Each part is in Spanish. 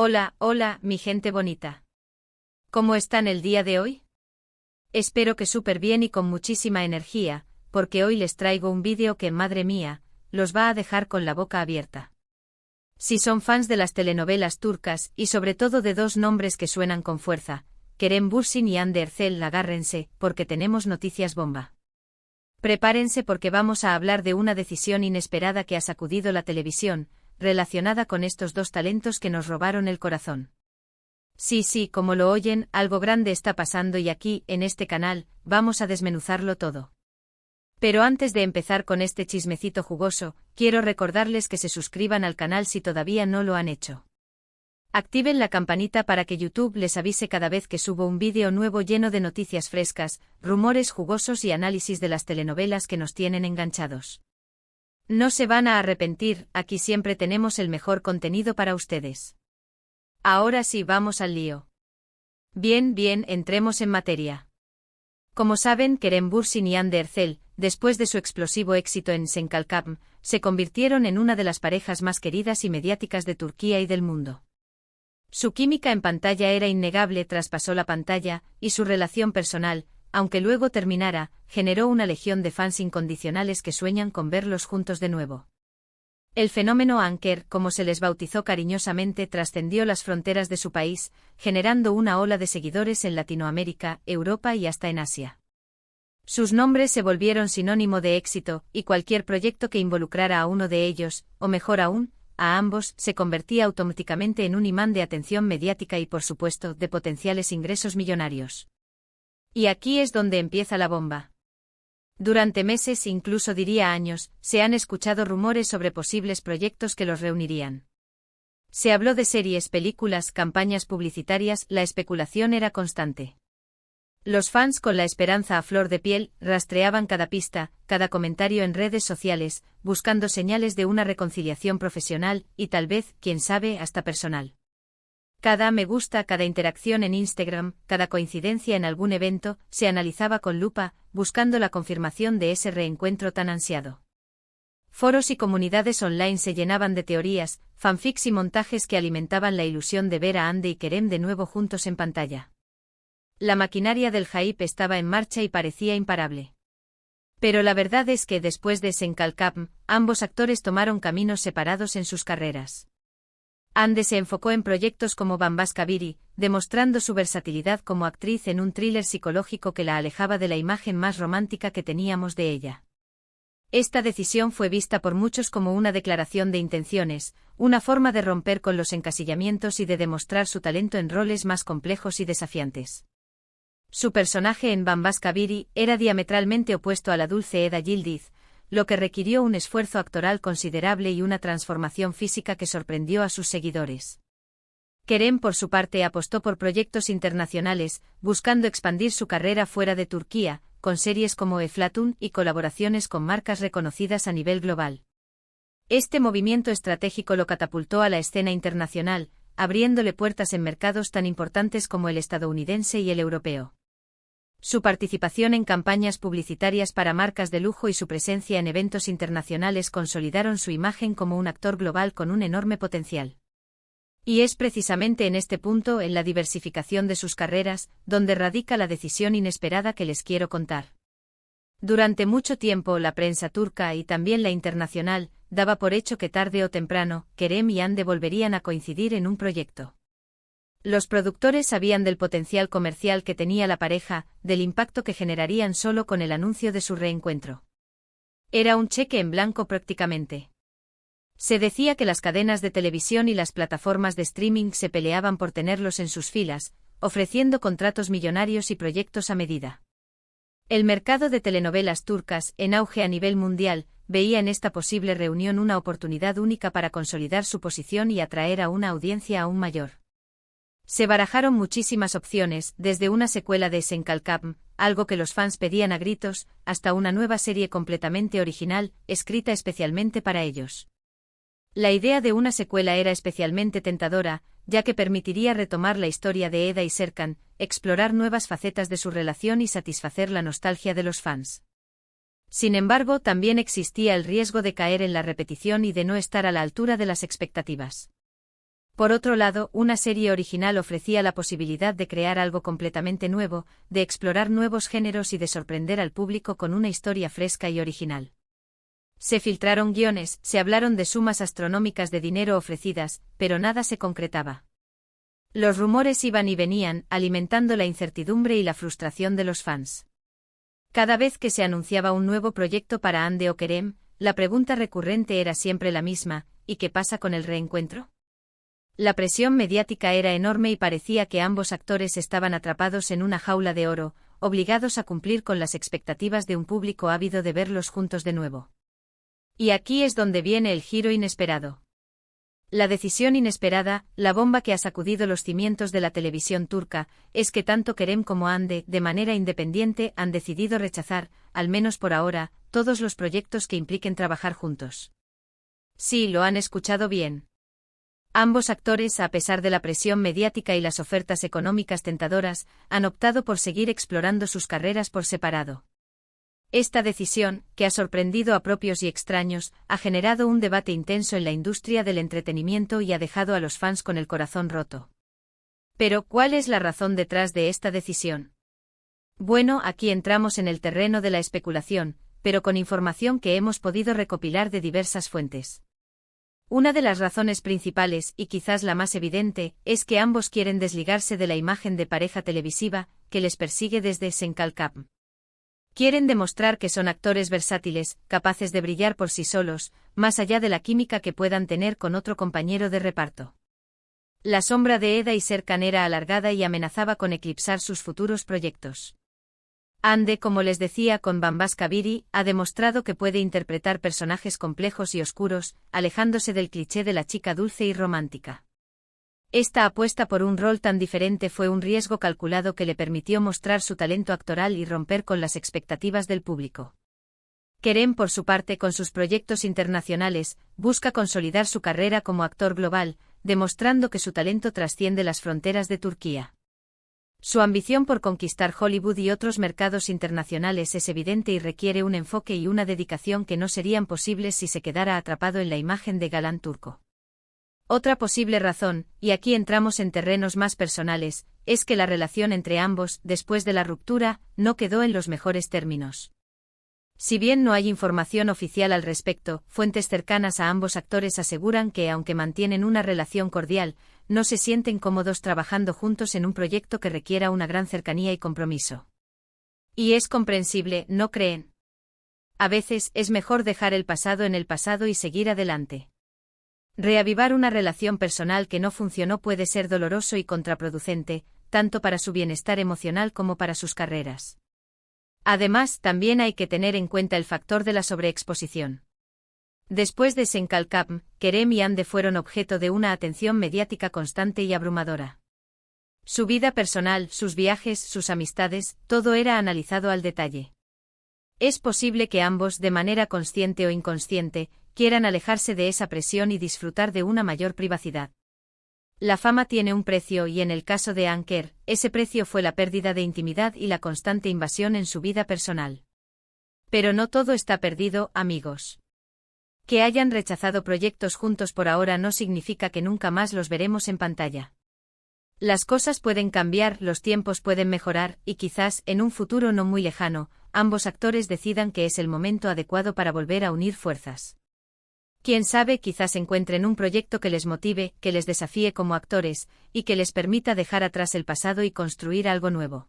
Hola, hola, mi gente bonita. ¿Cómo están el día de hoy? Espero que súper bien y con muchísima energía, porque hoy les traigo un vídeo que, madre mía, los va a dejar con la boca abierta. Si son fans de las telenovelas turcas y sobre todo de dos nombres que suenan con fuerza, Kerem Bürsin y Hande Erçel, agárrense, porque tenemos noticias bomba. Prepárense porque vamos a hablar de una decisión inesperada que ha sacudido la televisión, relacionada con estos dos talentos que nos robaron el corazón. Sí, como lo oyen, algo grande está pasando y aquí, en este canal, vamos a desmenuzarlo todo. Pero antes de empezar con este chismecito jugoso, quiero recordarles que se suscriban al canal si todavía no lo han hecho. Activen la campanita para que YouTube les avise cada vez que subo un vídeo nuevo lleno de noticias frescas, rumores jugosos y análisis de las telenovelas que nos tienen enganchados. No se van a arrepentir, aquí siempre tenemos el mejor contenido para ustedes. Ahora sí, vamos al lío. Bien, entremos en materia. Como saben, Kerem Bürsin y Hande Erçel, después de su explosivo éxito en Sen Kalkam, se convirtieron en una de las parejas más queridas y mediáticas de Turquía y del mundo. Su química en pantalla era innegable, traspasó la pantalla, y su relación personal, aunque luego terminara, generó una legión de fans incondicionales que sueñan con verlos juntos de nuevo. El fenómeno Anker, como se les bautizó cariñosamente, trascendió las fronteras de su país, generando una ola de seguidores en Latinoamérica, Europa y hasta en Asia. Sus nombres se volvieron sinónimo de éxito, y cualquier proyecto que involucrara a uno de ellos, o mejor aún, a ambos, se convertía automáticamente en un imán de atención mediática y, por supuesto, de potenciales ingresos millonarios. Y aquí es donde empieza la bomba. Durante meses, incluso diría años, se han escuchado rumores sobre posibles proyectos que los reunirían. Se habló de series, películas, campañas publicitarias, la especulación era constante. Los fans, con la esperanza a flor de piel, rastreaban cada pista, cada comentario en redes sociales, buscando señales de una reconciliación profesional y tal vez, quién sabe, hasta personal. Cada me gusta, cada interacción en Instagram, cada coincidencia en algún evento, se analizaba con lupa, buscando la confirmación de ese reencuentro tan ansiado. Foros y comunidades online se llenaban de teorías, fanfics y montajes que alimentaban la ilusión de ver a Hande y Kerem de nuevo juntos en pantalla. La maquinaria del hype estaba en marcha y parecía imparable. Pero la verdad es que después de Sen Kalkam, ambos actores tomaron caminos separados en sus carreras. Hande se enfocó en proyectos como Bambaşka Biri, demostrando su versatilidad como actriz en un thriller psicológico que la alejaba de la imagen más romántica que teníamos de ella. Esta decisión fue vista por muchos como una declaración de intenciones, una forma de romper con los encasillamientos y de demostrar su talento en roles más complejos y desafiantes. Su personaje en Bambaşka Biri era diametralmente opuesto a la dulce Eda Yildiz, lo que requirió un esfuerzo actoral considerable y una transformación física que sorprendió a sus seguidores. Kerem, por su parte, apostó por proyectos internacionales, buscando expandir su carrera fuera de Turquía, con series como Eflatun y colaboraciones con marcas reconocidas a nivel global. Este movimiento estratégico lo catapultó a la escena internacional, abriéndole puertas en mercados tan importantes como el estadounidense y el europeo. Su participación en campañas publicitarias para marcas de lujo y su presencia en eventos internacionales consolidaron su imagen como un actor global con un enorme potencial. Y es precisamente en este punto, en la diversificación de sus carreras, donde radica la decisión inesperada que les quiero contar. Durante mucho tiempo, la prensa turca y también la internacional daba por hecho que tarde o temprano, Kerem y Hande volverían a coincidir en un proyecto. Los productores sabían del potencial comercial que tenía la pareja, del impacto que generarían solo con el anuncio de su reencuentro. Era un cheque en blanco prácticamente. Se decía que las cadenas de televisión y las plataformas de streaming se peleaban por tenerlos en sus filas, ofreciendo contratos millonarios y proyectos a medida. El mercado de telenovelas turcas, en auge a nivel mundial, veía en esta posible reunión una oportunidad única para consolidar su posición y atraer a una audiencia aún mayor. Se barajaron muchísimas opciones, desde una secuela de Sen Kalkam, algo que los fans pedían a gritos, hasta una nueva serie completamente original, escrita especialmente para ellos. La idea de una secuela era especialmente tentadora, ya que permitiría retomar la historia de Eda y Serkan, explorar nuevas facetas de su relación y satisfacer la nostalgia de los fans. Sin embargo, también existía el riesgo de caer en la repetición y de no estar a la altura de las expectativas. Por otro lado, una serie original ofrecía la posibilidad de crear algo completamente nuevo, de explorar nuevos géneros y de sorprender al público con una historia fresca y original. Se filtraron guiones, se hablaron de sumas astronómicas de dinero ofrecidas, pero nada se concretaba. Los rumores iban y venían, alimentando la incertidumbre y la frustración de los fans. Cada vez que se anunciaba un nuevo proyecto para Ande o Kerem, la pregunta recurrente era siempre la misma: ¿y qué pasa con el reencuentro? La presión mediática era enorme y parecía que ambos actores estaban atrapados en una jaula de oro, obligados a cumplir con las expectativas de un público ávido de verlos juntos de nuevo. Y aquí es donde viene el giro inesperado. La decisión inesperada, la bomba que ha sacudido los cimientos de la televisión turca, es que tanto Kerem como Hande, de manera independiente, han decidido rechazar, al menos por ahora, todos los proyectos que impliquen trabajar juntos. Sí, lo han escuchado bien. Ambos actores, a pesar de la presión mediática y las ofertas económicas tentadoras, han optado por seguir explorando sus carreras por separado. Esta decisión, que ha sorprendido a propios y extraños, ha generado un debate intenso en la industria del entretenimiento y ha dejado a los fans con el corazón roto. Pero, ¿cuál es la razón detrás de esta decisión? Bueno, aquí entramos en el terreno de la especulación, pero con información que hemos podido recopilar de diversas fuentes. Una de las razones principales, y quizás la más evidente, es que ambos quieren desligarse de la imagen de pareja televisiva que les persigue desde Senkalkap. Quieren demostrar que son actores versátiles, capaces de brillar por sí solos, más allá de la química que puedan tener con otro compañero de reparto. La sombra de Eda y Serkan era alargada y amenazaba con eclipsar sus futuros proyectos. Hande, como les decía con Bambas Kabiri, ha demostrado que puede interpretar personajes complejos y oscuros, alejándose del cliché de la chica dulce y romántica. Esta apuesta por un rol tan diferente fue un riesgo calculado que le permitió mostrar su talento actoral y romper con las expectativas del público. Kerem, por su parte, con sus proyectos internacionales, busca consolidar su carrera como actor global, demostrando que su talento trasciende las fronteras de Turquía. Su ambición por conquistar Hollywood y otros mercados internacionales es evidente y requiere un enfoque y una dedicación que no serían posibles si se quedara atrapado en la imagen de galán turco. Otra posible razón, y aquí entramos en terrenos más personales, es que la relación entre ambos, después de la ruptura, no quedó en los mejores términos. Si bien no hay información oficial al respecto, fuentes cercanas a ambos actores aseguran que, aunque mantienen una relación cordial, no se sienten cómodos trabajando juntos en un proyecto que requiera una gran cercanía y compromiso. Y es comprensible, ¿no creen? A veces es mejor dejar el pasado en el pasado y seguir adelante. Reavivar una relación personal que no funcionó puede ser doloroso y contraproducente, tanto para su bienestar emocional como para sus carreras. Además, también hay que tener en cuenta el factor de la sobreexposición. Después de Senkalkap, Kerem y Hande fueron objeto de una atención mediática constante y abrumadora. Su vida personal, sus viajes, sus amistades, todo era analizado al detalle. Es posible que ambos, de manera consciente o inconsciente, quieran alejarse de esa presión y disfrutar de una mayor privacidad. La fama tiene un precio y en el caso de Anker, ese precio fue la pérdida de intimidad y la constante invasión en su vida personal. Pero no todo está perdido, amigos. Que hayan rechazado proyectos juntos por ahora no significa que nunca más los veremos en pantalla. Las cosas pueden cambiar, los tiempos pueden mejorar, y quizás, en un futuro no muy lejano, ambos actores decidan que es el momento adecuado para volver a unir fuerzas. Quién sabe, quizás encuentren un proyecto que les motive, que les desafíe como actores, y que les permita dejar atrás el pasado y construir algo nuevo.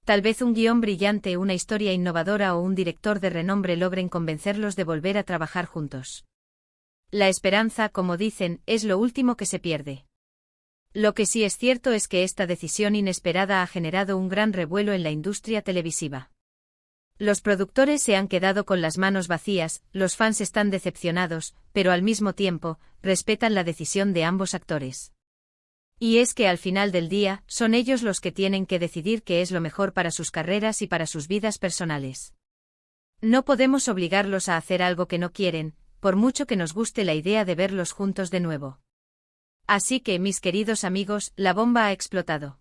Tal vez un guión brillante, una historia innovadora o un director de renombre logren convencerlos de volver a trabajar juntos. La esperanza, como dicen, es lo último que se pierde. Lo que sí es cierto es que esta decisión inesperada ha generado un gran revuelo en la industria televisiva. Los productores se han quedado con las manos vacías, los fans están decepcionados, pero al mismo tiempo, respetan la decisión de ambos actores. Y es que al final del día, son ellos los que tienen que decidir qué es lo mejor para sus carreras y para sus vidas personales. No podemos obligarlos a hacer algo que no quieren, por mucho que nos guste la idea de verlos juntos de nuevo. Así que, mis queridos amigos, la bomba ha explotado.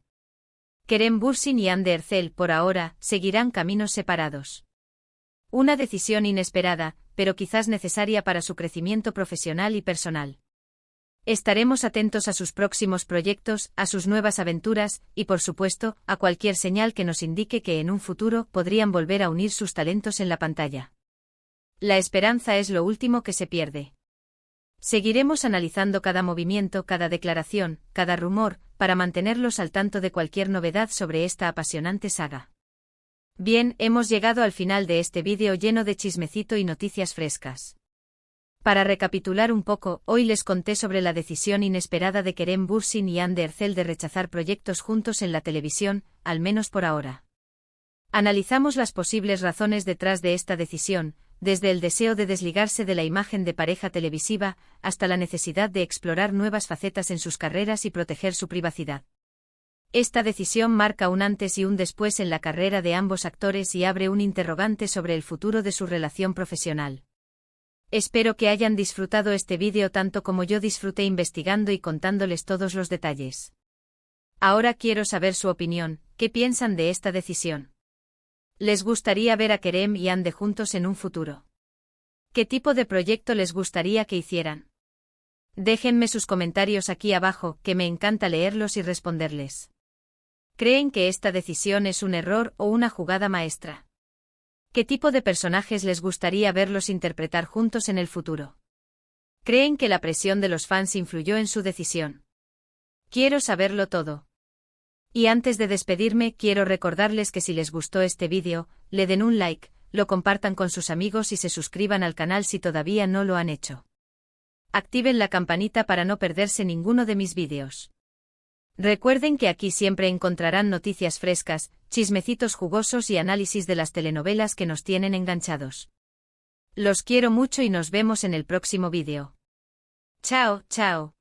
Kerem Bürsin y Hande Erçel, por ahora, seguirán caminos separados. Una decisión inesperada, pero quizás necesaria para su crecimiento profesional y personal. Estaremos atentos a sus próximos proyectos, a sus nuevas aventuras, y por supuesto, a cualquier señal que nos indique que en un futuro podrían volver a unir sus talentos en la pantalla. La esperanza es lo último que se pierde. Seguiremos analizando cada movimiento, cada declaración, cada rumor, para mantenerlos al tanto de cualquier novedad sobre esta apasionante saga. Bien, hemos llegado al final de este vídeo lleno de chismecito y noticias frescas. Para recapitular un poco, hoy les conté sobre la decisión inesperada de Kerem Bürsin y Hande Erçel de rechazar proyectos juntos en la televisión, al menos por ahora. Analizamos las posibles razones detrás de esta decisión, desde el deseo de desligarse de la imagen de pareja televisiva, hasta la necesidad de explorar nuevas facetas en sus carreras y proteger su privacidad. Esta decisión marca un antes y un después en la carrera de ambos actores y abre un interrogante sobre el futuro de su relación profesional. Espero que hayan disfrutado este vídeo tanto como yo disfruté investigando y contándoles todos los detalles. Ahora quiero saber su opinión, ¿qué piensan de esta decisión? ¿Les gustaría ver a Kerem y Hande juntos en un futuro? ¿Qué tipo de proyecto les gustaría que hicieran? Déjenme sus comentarios aquí abajo, que me encanta leerlos y responderles. ¿Creen que esta decisión es un error o una jugada maestra? ¿Qué tipo de personajes les gustaría verlos interpretar juntos en el futuro? ¿Creen que la presión de los fans influyó en su decisión? Quiero saberlo todo. Y antes de despedirme, quiero recordarles que si les gustó este vídeo, le den un like, lo compartan con sus amigos y se suscriban al canal si todavía no lo han hecho. Activen la campanita para no perderse ninguno de mis vídeos. Recuerden que aquí siempre encontrarán noticias frescas, chismecitos jugosos y análisis de las telenovelas que nos tienen enganchados. Los quiero mucho y nos vemos en el próximo vídeo. Chao, chao.